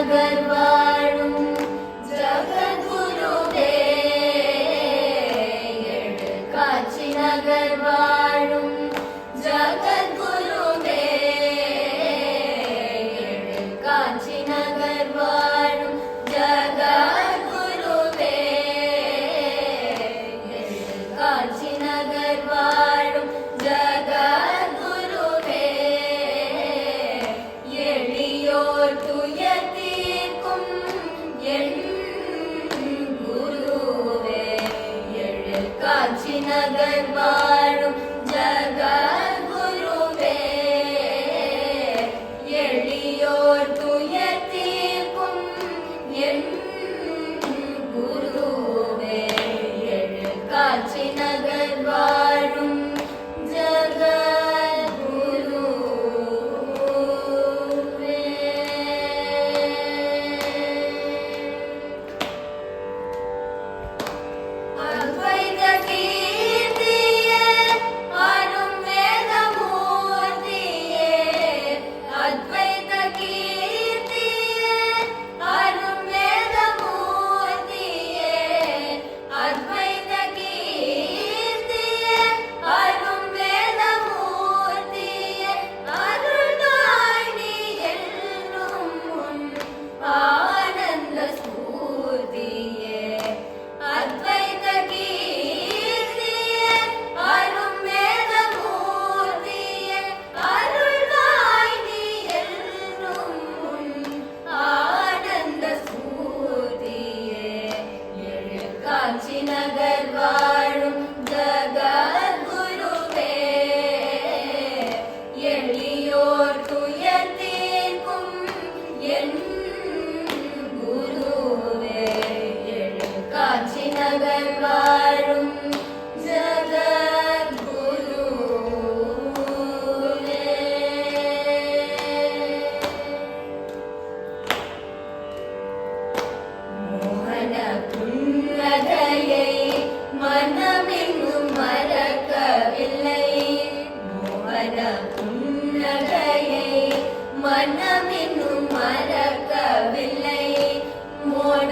நகர் வாழும் ஜகத்குருவே, எழு காட்சி நகர் வாழும் ஜகத்குருவே, எழு காட்சி நகர் வாழும் ஜகத்குருவே, எழு காட்சி நகர் வாழும் ஜகத்குருவே, எளியோர் துயர் தீர்க்கும் என் குருவே, எழு காட்சி நகர் வாழும் ஜகத்குருவே, எளியோர் துயர் தீர்க்கும் என் குருவே, எழு காட்சி நகர் வாழும் ஜகத்குருவே. அத்வைத கீர்த்தியே, அரும் வேத மூர்த்தியே, அத்வைத கீர்த்தியே, அரும் வேத மூர்த்தியே, அத்வைத கீர்த்தியே, அரும் வேத மூர்த்தியே, அருளாய் நீ என்றும் உன் ஆனந்த ஸ்பூர்த்தியே, அத்வைத கீர்த்தியே, அரும் வேத மூர்த்தியே, அருளாய் நீ என்றும் உன் ஆனந்த ஸ்பூர்த்தியே, எழு காட்சி நகர் வாழும் ஜகத்குருவே, எளியோர் துயர் தீர்க்கும் என் குருவே, எழு காட்சி நகர் வாழும் ஜகத்குருவே. மோகன புன்னகையை மனமெங்கும் மறக்கவில்லை, மோகன புன்னகையை மனமெங்கும் மறக்கவில்லை, மோன